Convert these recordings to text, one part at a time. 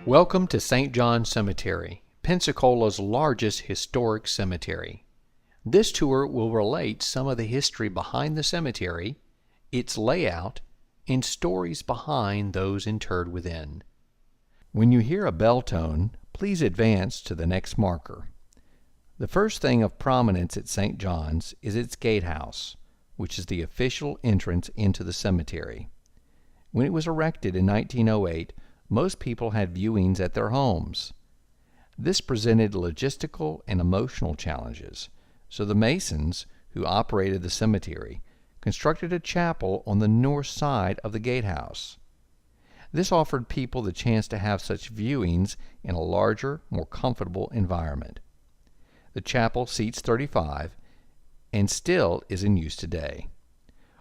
Welcome to St. John Cemetery, Pensacola's largest historic cemetery. This tour will relate some of the history behind the cemetery, its layout, and stories behind those interred within. When you hear a bell tone, please advance to the next marker. The first thing of prominence at St. John's is its gatehouse, which is the official entrance into the cemetery. When it was erected in 1908, most people had viewings at their homes. This presented logistical and emotional challenges, so the Masons, who operated the cemetery, constructed a chapel on the north side of the gatehouse. This offered people the chance to have such viewings in a larger, more comfortable environment. The chapel seats 35 and still is in use today.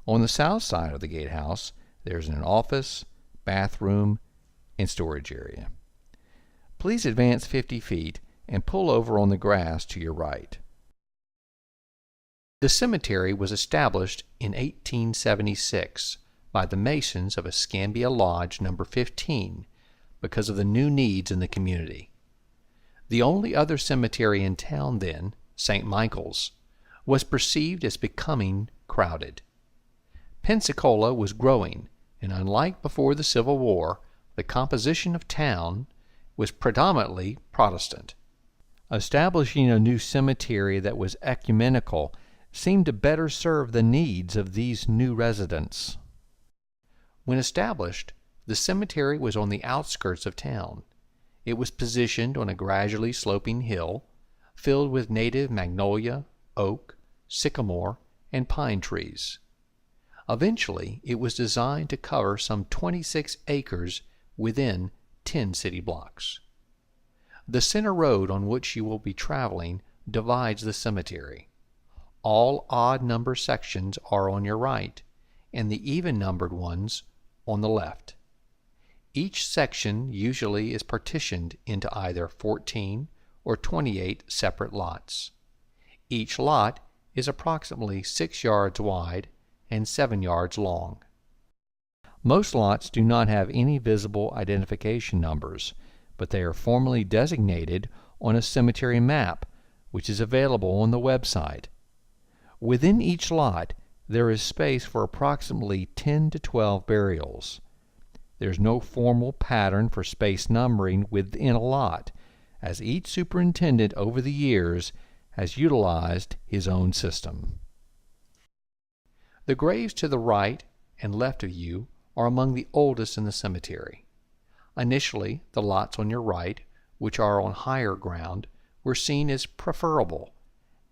On the south side of the gatehouse, there's an office, bathroom, and storage area. Please advance 50 feet and pull over on the grass to your right. The cemetery was established in 1876 by the Masons of Escambia Lodge No. 15 because of the new needs in the community. The only other cemetery in town then, St. Michael's, was perceived as becoming crowded. Pensacola was growing, and unlike before the Civil War, the composition of town was predominantly Protestant. Establishing a new cemetery that was ecumenical seemed to better serve the needs of these new residents. When established, the cemetery was on the outskirts of town. It was positioned on a gradually sloping hill, filled with native magnolia, oak, sycamore, and pine trees. Eventually, it was designed to cover some 26 acres within 10 city blocks. The center road on which you will be traveling divides the cemetery. All odd-number sections are on your right, and the even-numbered ones on the left. Each section usually is partitioned into either 14 or 28 separate lots. Each lot is approximately 6 yards wide and 7 yards long. Most lots do not have any visible identification numbers, but they are formally designated on a cemetery map, which is available on the website. Within each lot, there is space for approximately 10 to 12 burials. There's no formal pattern for space numbering within a lot, as each superintendent over the years has utilized his own system. The graves to the right and left of you are among the oldest in the cemetery. Initially, the lots on your right, which are on higher ground, were seen as preferable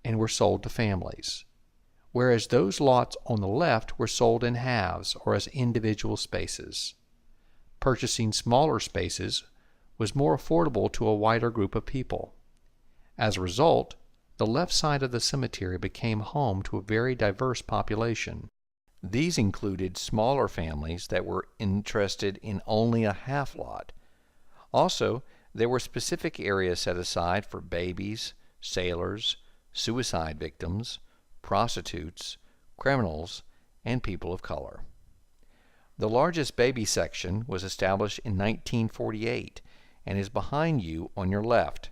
and were sold to families, whereas those lots on the left were sold in halves or as individual spaces. Purchasing smaller spaces was more affordable to a wider group of people. As a result, the left side of the cemetery became home to a very diverse population. These included smaller families that were interested in only a half lot. Also, there were specific areas set aside for babies, sailors, suicide victims, prostitutes, criminals, and people of color. The largest baby section was established in 1948 and is behind you on your left.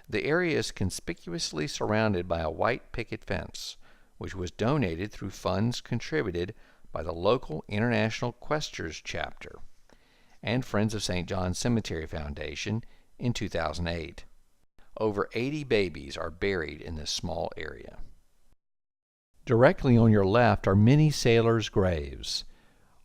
The area is conspicuously surrounded by a white picket fence, which was donated through funds contributed by the local International Questers chapter and Friends of St. John Cemetery Foundation in 2008. Over 80 babies are buried in this small area. Directly on your left are many sailors' graves.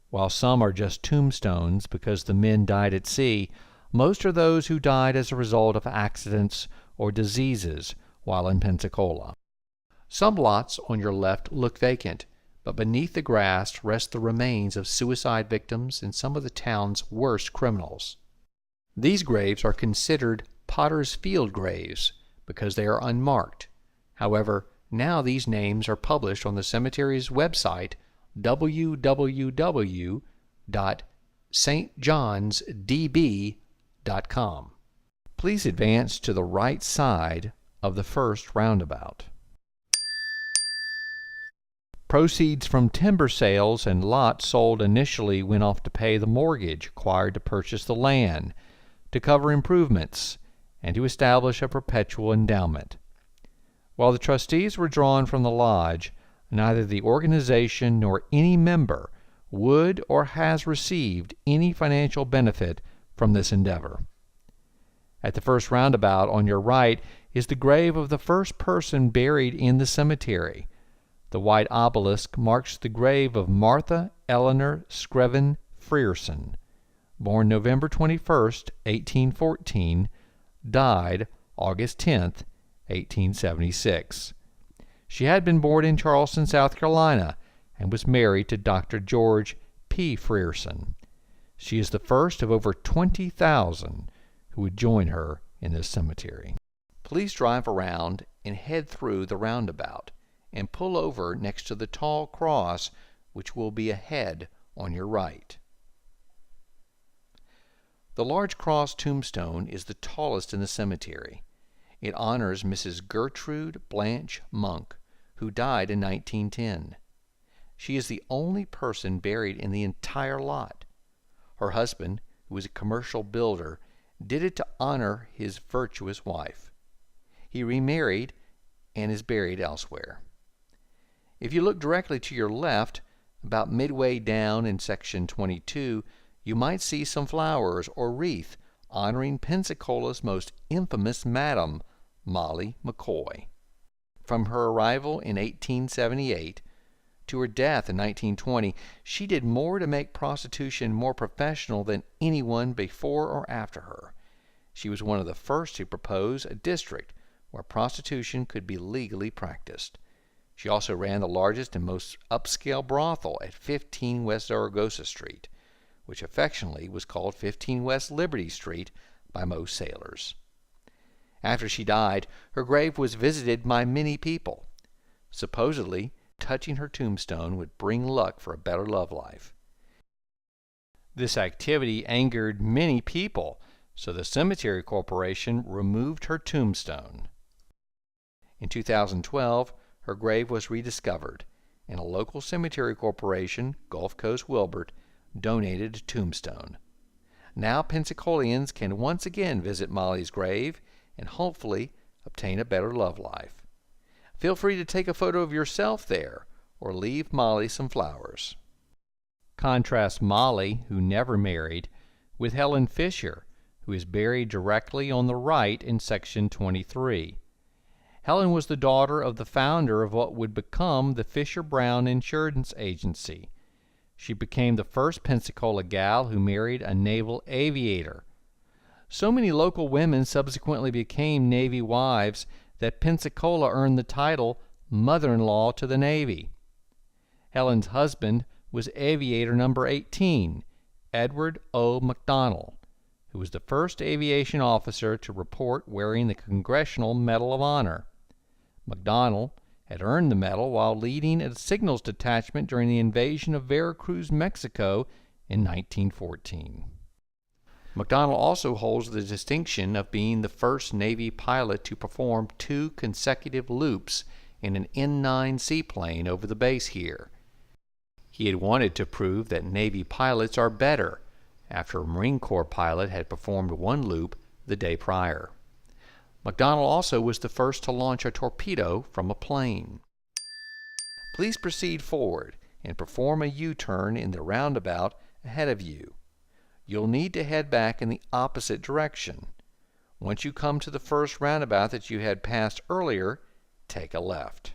While some are just tombstones because the men died at sea, most are those who died as a result of accidents or diseases while in Pensacola. Some lots on your left look vacant, but beneath the grass rest the remains of suicide victims and some of the town's worst criminals. These graves are considered Potter's Field graves because they are unmarked. However, now these names are published on the cemetery's website, www.stjohnsdb.com. Please advance to the right side of the first roundabout. Proceeds from timber sales and lots sold initially went off to pay the mortgage required to purchase the land, to cover improvements and to establish a perpetual endowment. While the trustees were drawn from the lodge, neither the organization nor any member would or has received any financial benefit from this endeavor. At the first roundabout on your right is the grave of the first person buried in the cemetery. The white obelisk marks the grave of Martha Eleanor Screven Frierson, born November 21, 1814, died August 10, 1876. She had been born in Charleston, South Carolina, and was married to Dr. George P. Frierson. She is the first of over 20,000 who would join her in this cemetery. Please drive around and head through the roundabout and pull over next to the tall cross, which will be ahead on your right. The large cross tombstone is the tallest in the cemetery. It honors Mrs. Gertrude Blanche Monk, who died in 1910. She is the only person buried in the entire lot. Her husband, who was a commercial builder, did it to honor his virtuous wife. He remarried and is buried elsewhere. If you look directly to your left, about midway down in section 22, you might see some flowers or wreath honoring Pensacola's most infamous madam, Molly McCoy. From her arrival in 1878 to her death in 1920, she did more to make prostitution more professional than anyone before or after her. She was one of the first to propose a district where prostitution could be legally practiced. She also ran the largest and most upscale brothel at 15 West Zaragoza Street, which affectionately was called 15 West Liberty Street by most sailors. After she died, her grave was visited by many people. Supposedly, touching her tombstone would bring luck for a better love life. This activity angered many people, so the Cemetery Corporation removed her tombstone. In 2012, her grave was rediscovered, and a local cemetery corporation, Gulf Coast Wilbert, donated a tombstone. Now Pensacolians can once again visit Molly's grave and hopefully obtain a better love life. Feel free to take a photo of yourself there or leave Molly some flowers. Contrast Molly, who never married, with Helen Fisher, who is buried directly on the right in section 23. Helen was the daughter of the founder of what would become the Fisher-Brown Insurance Agency. She became the first Pensacola gal who married a naval aviator. So many local women subsequently became Navy wives that Pensacola earned the title mother-in-law to the Navy. Helen's husband was aviator number 18, Edward O. McDonnell, who was the first aviation officer to report wearing the Congressional Medal of Honor. McDonnell had earned the medal while leading a signals detachment during the invasion of Veracruz, Mexico in 1914. McDonnell also holds the distinction of being the first Navy pilot to perform 2 consecutive loops in an N-9 seaplane over the base here. He had wanted to prove that Navy pilots are better after a Marine Corps pilot had performed 1 loop the day prior. McDonnell also was the first to launch a torpedo from a plane. Please proceed forward and perform a U-turn in the roundabout ahead of you. You'll need to head back in the opposite direction. Once you come to the first roundabout that you had passed earlier, take a left.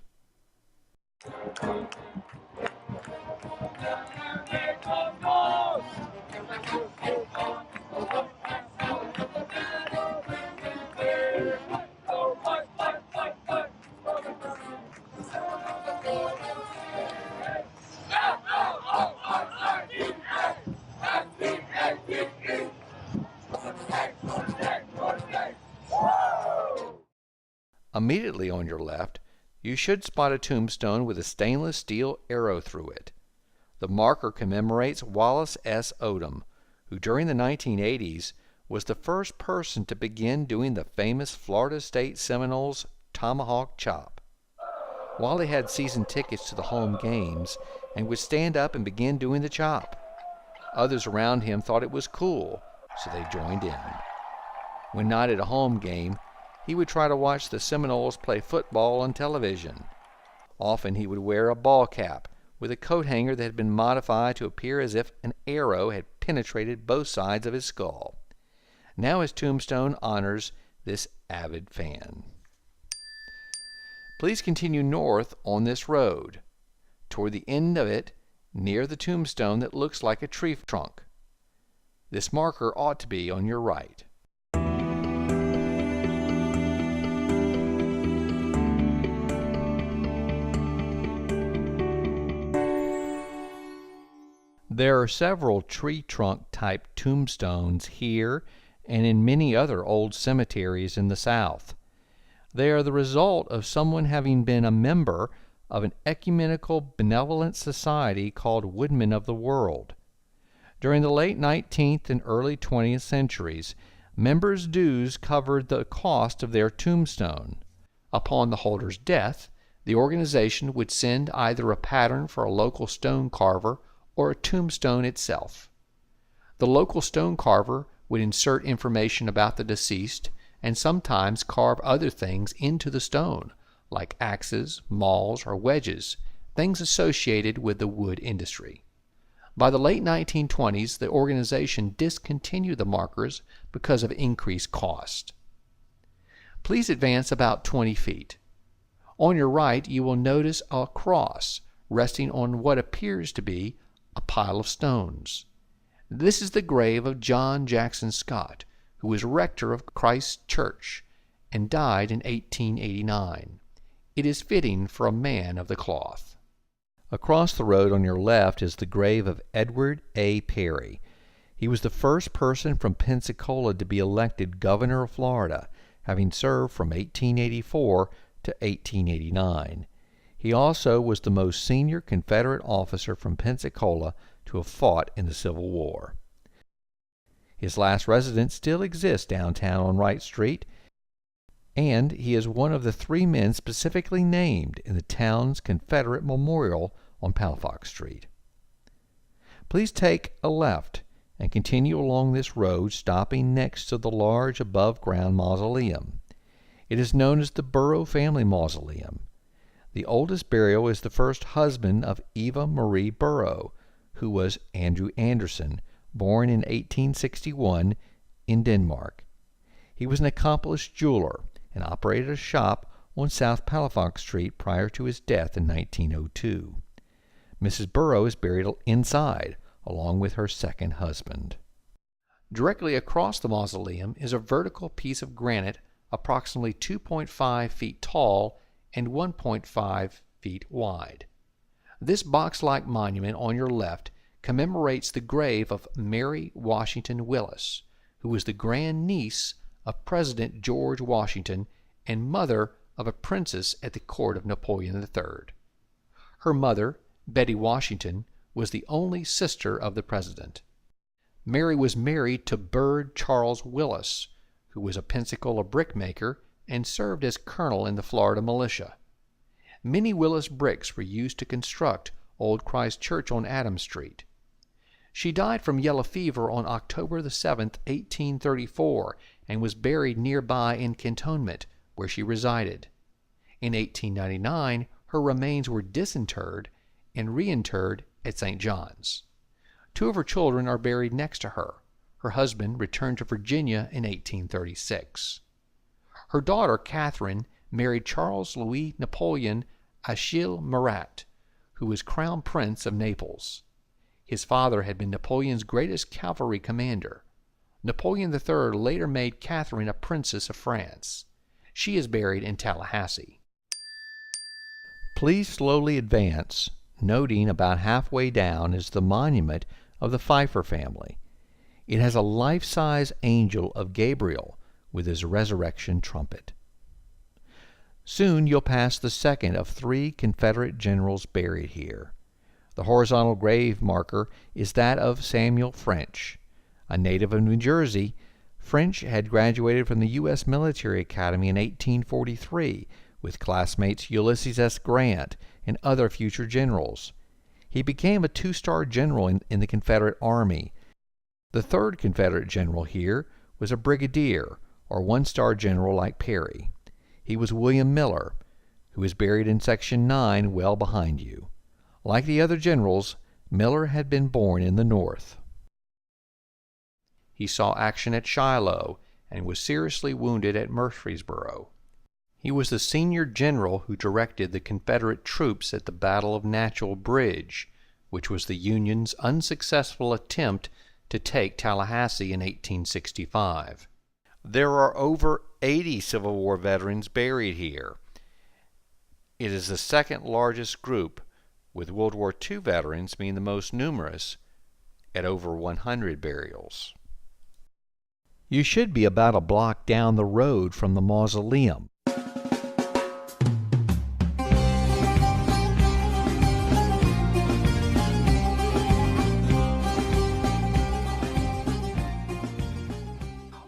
Immediately on your left, you should spot a tombstone with a stainless steel arrow through it. The marker commemorates Wallace S. Odom, who during the 1980s was the first person to begin doing the famous Florida State Seminoles tomahawk chop. Wally had season tickets to the home games and would stand up and begin doing the chop. Others around him thought it was cool, so they joined in. When not at a home game, he would try to watch the Seminoles play football on television. Often he would wear a ball cap with a coat hanger that had been modified to appear as if an arrow had penetrated both sides of his skull. Now his tombstone honors this avid fan. Please continue north on this road, toward the end of it, near the tombstone that looks like a tree trunk. This marker ought to be on your right. There are several tree trunk type tombstones here and in many other old cemeteries in the South. They are the result of someone having been a member of an ecumenical benevolent society called Woodmen of the World. During the late 19th and early 20th centuries, members' dues covered the cost of their tombstone. Upon the holder's death, the organization would send either a pattern for a local stone carver or a tombstone itself. The local stone carver would insert information about the deceased and sometimes carve other things into the stone, like axes, mauls, or wedges, things associated with the wood industry. By the late 1920s, the organization discontinued the markers because of increased cost. Please advance about 20 feet. On your right, you will notice a cross resting on what appears to be a pile of stones. This is the grave of John Jackson Scott, who was rector of Christ Church and died in 1889. It is fitting for a man of the cloth. Across the road on your left is the grave of Edward A. Perry. He was the first person from Pensacola to be elected governor of Florida, having served from 1884 to 1889. He also was the most senior Confederate officer from Pensacola to have fought in the Civil War. His last residence still exists downtown on Wright Street, and he is one of the 3 men specifically named in the town's Confederate Memorial on Palafox Street. Please take a left and continue along this road, stopping next to the large above-ground mausoleum. It is known as the Burrow Family Mausoleum. The oldest burial is the first husband of Eva Marie Burrow, who was Andrew Anderson, born in 1861 in Denmark. He was an accomplished jeweler and operated a shop on South Palafox Street prior to his death in 1902. Mrs. Burrow is buried inside, along with her second husband. Directly across the mausoleum is a vertical piece of granite approximately 2.5 feet tall and 1.5 feet wide. This box-like monument on your left commemorates the grave of Mary Washington Willis, who was the grandniece of President George Washington and mother of a princess at the court of Napoleon III. Her mother, Betty Washington, was the only sister of the president. Mary was married to Bird Charles Willis, who was a Pensacola brickmaker and served as colonel in the Florida militia. Many Willis bricks were used to construct Old Christ Church on Adams Street. She died from yellow fever on October the 7th, 1834, and was buried nearby in Cantonment, where she resided. In 1899, her remains were disinterred and reinterred at St. John's. 2 of her children are buried next to her. Her husband returned to Virginia in 1836. Her daughter, Catherine, married Charles Louis Napoleon Achille Murat, who was Crown Prince of Naples. His father had been Napoleon's greatest cavalry commander. Napoleon III later made Catherine a princess of France. She is buried in Tallahassee. Please slowly advance, noting about halfway down is the monument of the Pfeiffer family. It has a life-size angel of Gabriel with his resurrection trumpet. Soon you'll pass the second of 3 Confederate generals buried here. The horizontal grave marker is that of Samuel French. A native of New Jersey, French had graduated from the U.S. Military Academy in 1843 with classmates Ulysses S. Grant and other future generals. He became a 2-star general in the Confederate Army. The 3rd Confederate general here was a brigadier, or one-star general like Perry. He was William Miller, who is buried in Section 9 well behind you. Like the other generals, Miller had been born in the North. He saw action at Shiloh and was seriously wounded at Murfreesboro. He was the senior general who directed the Confederate troops at the Battle of Natural Bridge, which was the Union's unsuccessful attempt to take Tallahassee in 1865. There are over 80 Civil War veterans buried here. It is the second largest group, with World War II veterans being the most numerous, at over 100 burials. You should be about a block down the road from the mausoleum.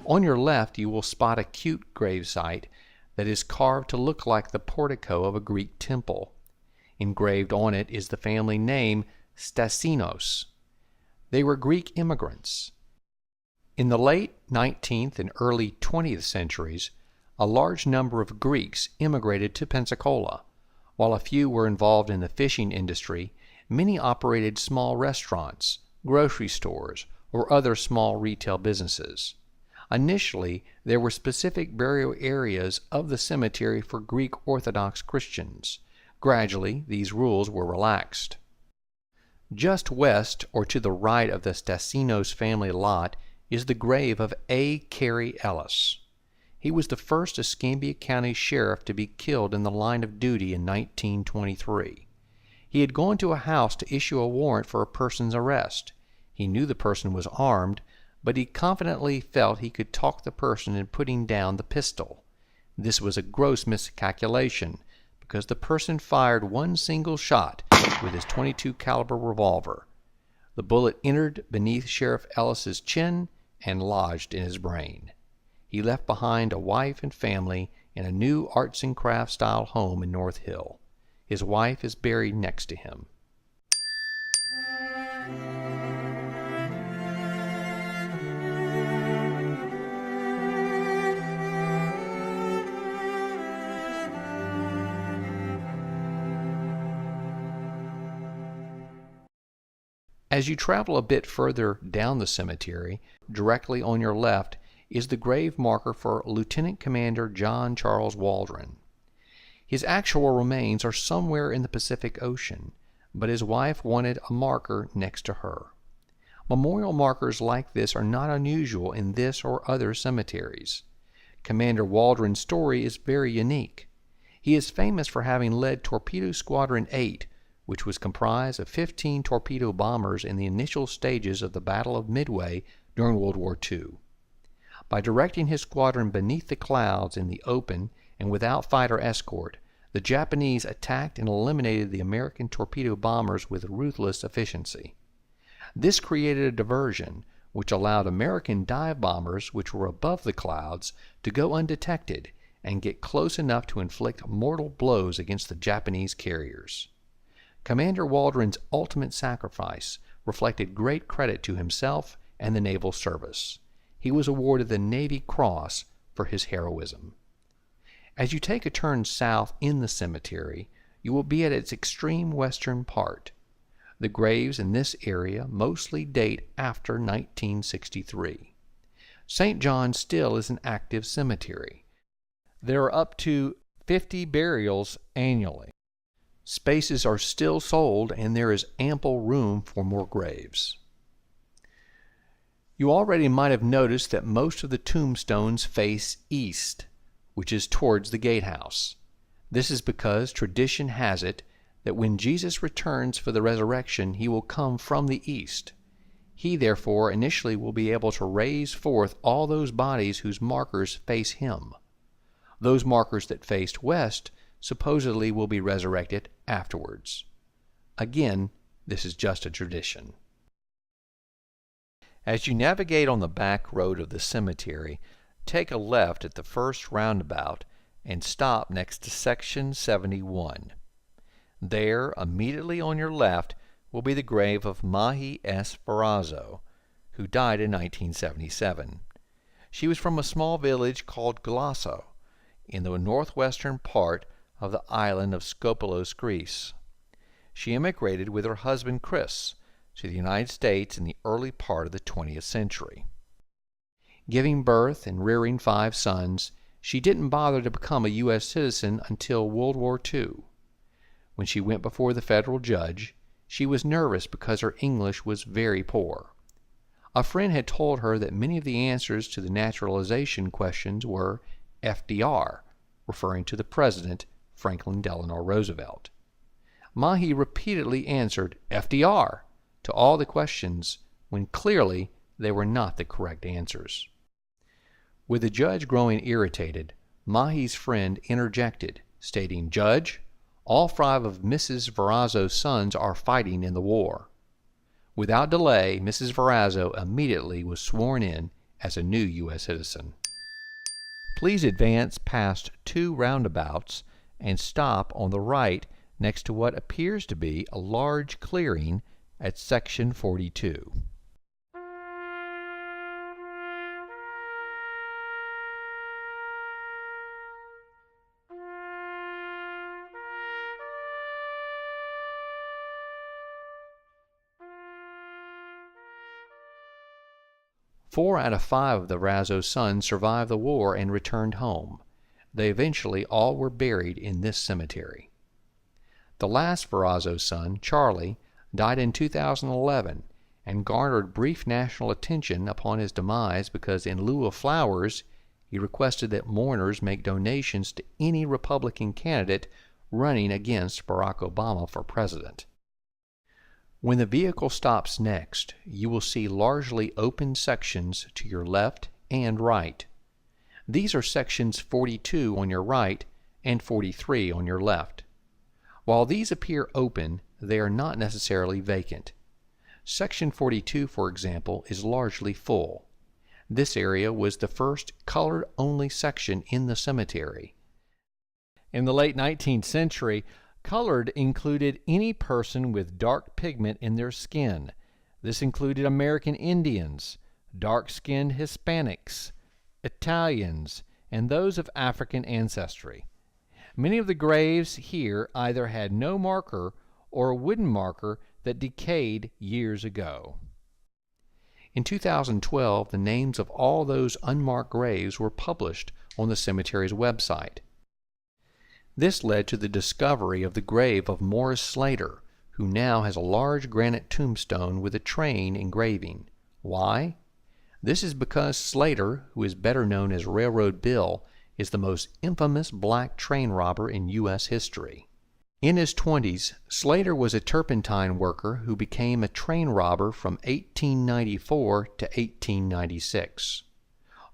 On your left, you will spot a cute gravesite that is carved to look like the portico of a Greek temple. Engraved on it is the family name Stasinos. They were Greek immigrants. In the late 19th and early 20th centuries, a large number of Greeks immigrated to Pensacola. While a few were involved in the fishing industry, many operated small restaurants, grocery stores, or other small retail businesses. Initially, there were specific burial areas of the cemetery for Greek Orthodox Christians. Gradually, these rules were relaxed. Just west or to the right of the Stasinos family lot is the grave of A. Carey Ellis. He was the first Escambia County sheriff to be killed in the line of duty in 1923. He had gone to a house to issue a warrant for a person's arrest. He knew the person was armed, but he confidently felt he could talk the person into putting down the pistol. This was a gross miscalculation, because the person fired one single shot with his .22 caliber revolver. The bullet entered beneath Sheriff Ellis's chin and lodged in his brain. He left behind a wife and family in a new arts and crafts style home in North Hill. His wife is buried next to him. As you travel a bit further down the cemetery, directly on your left is the grave marker for Lieutenant Commander John Charles Waldron. His actual remains are somewhere in the Pacific Ocean, but his wife wanted a marker next to her. Memorial markers like this are not unusual in this or other cemeteries. Commander Waldron's story is very unique. He is famous for having led Torpedo Squadron 8, which was comprised of 15 torpedo bombers in the initial stages of the Battle of Midway during World War II. By directing his squadron beneath the clouds in the open and without fighter escort, the Japanese attacked and eliminated the American torpedo bombers with ruthless efficiency. This created a diversion, which allowed American dive bombers, which were above the clouds, to go undetected and get close enough to inflict mortal blows against the Japanese carriers. Commander Waldron's ultimate sacrifice reflected great credit to himself and the naval service. He was awarded the Navy Cross for his heroism. As you take a turn south in the cemetery, you will be at its extreme western part. The graves in this area mostly date after 1963. St. John still is an active cemetery. There are up to 50 burials annually. Spaces are still sold, and there is ample room for more graves. You already might have noticed that most of the tombstones face east, which is towards the gatehouse. This is because tradition has it that when Jesus returns for the resurrection, he will come from the east. He, therefore, initially will be able to raise forth all those bodies whose markers face him. Those markers that faced west supposedly will be resurrected afterwards. Again, this is just a tradition. As you navigate on the back road of the cemetery, take a left at the first roundabout and stop next to Section 71. There, immediately on your left, will be the grave of Mahi S. Barrazo, who died in 1977. She was from a small village called Glasso, in the northwestern part of the island of Skopelos, Greece. She immigrated with her husband Chris to the United States in the early part of the 20th century. Giving birth and rearing 5 sons, she didn't bother to become a U.S. citizen until World War II. When she went before the federal judge, she was nervous because her English was very poor. A friend had told her that many of the answers to the naturalization questions were FDR, referring to the President, Franklin Delano Roosevelt. Mahi repeatedly answered FDR to all the questions when clearly they were not the correct answers. With the judge growing irritated, Mahi's friend interjected, stating, "Judge, all 5 of Mrs. Verrazzo's sons are fighting in the war." Without delay, Mrs. Verrazzo immediately was sworn in as a new U.S. citizen. Please advance past 2 roundabouts and stop on the right next to what appears to be a large clearing at section 42. Four out of 5 of the Verrazzo sons survived the war and returned home. They eventually all were buried in this cemetery. The last Verrazzo son, Charlie, died in 2011 and garnered brief national attention upon his demise because in lieu of flowers, he requested that mourners make donations to any Republican candidate running against Barack Obama for president. When the vehicle stops next, you will see largely open sections to your left and right. These are sections 42 on your right and 43 on your left. While these appear open, they are not necessarily vacant. Section 42, for example, is largely full. This area was the first colored-only section in the cemetery. In the late 19th century, colored included any person with dark pigment in their skin. This included American Indians, dark-skinned Hispanics, Italians, and those of African ancestry. Many of the graves here either had no marker or a wooden marker that decayed years ago. In 2012, the names of all those unmarked graves were published on the cemetery's website. This led to the discovery of the grave of Morris Slater, who now has a large granite tombstone with a train engraving. Why? This is because Slater, who is better known as Railroad Bill, is the most infamous black train robber in U.S. history. In his 20s, Slater was a turpentine worker who became a train robber from 1894 to 1896.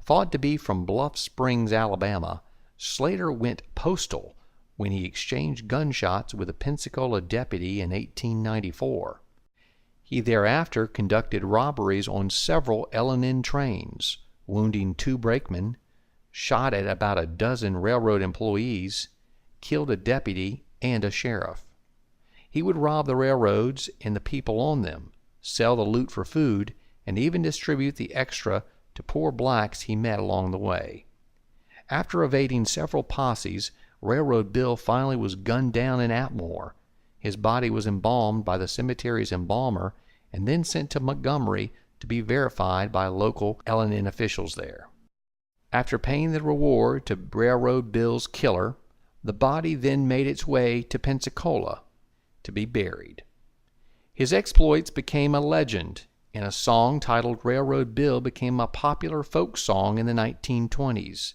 Thought to be from Bluff Springs, Alabama, Slater went postal when he exchanged gunshots with a Pensacola deputy in 1894. He thereafter conducted robberies on several L&N trains, wounding 2 brakemen, shot at about a dozen railroad employees, killed a deputy and a sheriff. He would rob the railroads and the people on them, sell the loot for food, and even distribute the extra to poor blacks he met along the way. After evading several posses, Railroad Bill finally was gunned down in Atmore. His body was embalmed by the cemetery's embalmer and then sent to Montgomery to be verified by local L&N officials there. After paying the reward to Railroad Bill's killer, the body then made its way to Pensacola to be buried. His exploits became a legend, and a song titled Railroad Bill became a popular folk song in the 1920s.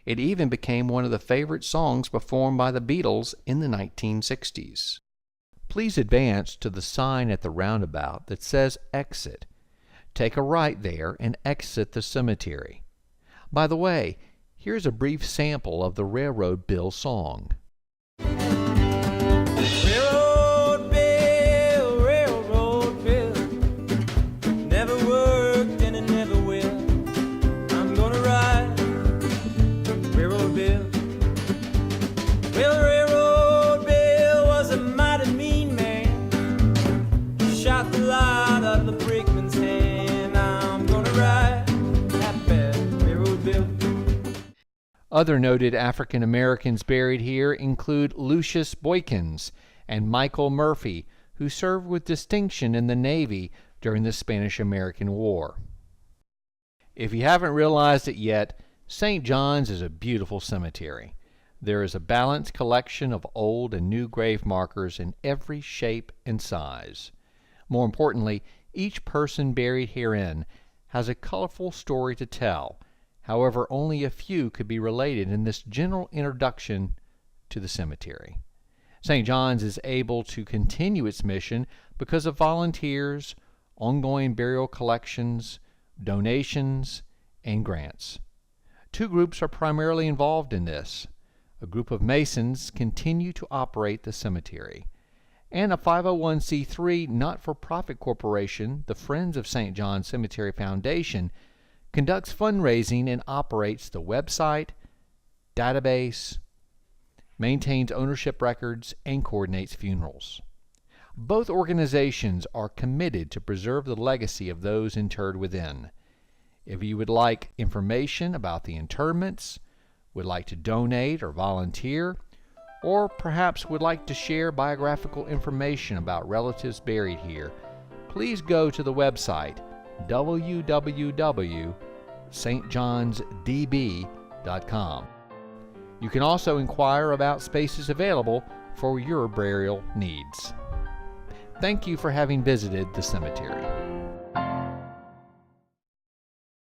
It even became one of the favorite songs performed by the Beatles in the 1960s. Please advance to the sign at the roundabout that says Exit. Take a right there and exit the cemetery. By the way, here's a brief sample of the Railroad Bill song. Railroad Bill, Railroad Bill, never worked and it never will. I'm gonna ride Railroad Bill. Well, Railroad Bill was a mighty mean man. He shot the light out of the brakeman's hand. I'm gonna ride that bad Railroad Other noted African Americans buried here include Lucius Boykins and Michael Murphy, who served with distinction in the Navy during the Spanish-American War. If you haven't realized it yet, St. John's is a beautiful cemetery. There is a balanced collection of old and new grave markers in every shape and size. More importantly, each person buried herein has a colorful story to tell. However, only a few could be related in this general introduction to the cemetery. St. John's is able to continue its mission because of volunteers, ongoing burial collections, donations, and grants. Two groups are primarily involved in this. A group of Masons continue to operate the cemetery, and a 501c3 not-for-profit corporation, the Friends of St. John Cemetery Foundation, conducts fundraising and operates the website, database, maintains ownership records, and coordinates funerals. Both organizations are committed to preserve the legacy of those interred within. If you would like information about the interments, would like to donate or volunteer, or perhaps would like to share biographical information about relatives buried here, please go to the website www.stjohnsdb.com. You can also inquire about spaces available for your burial needs. Thank you for having visited the cemetery.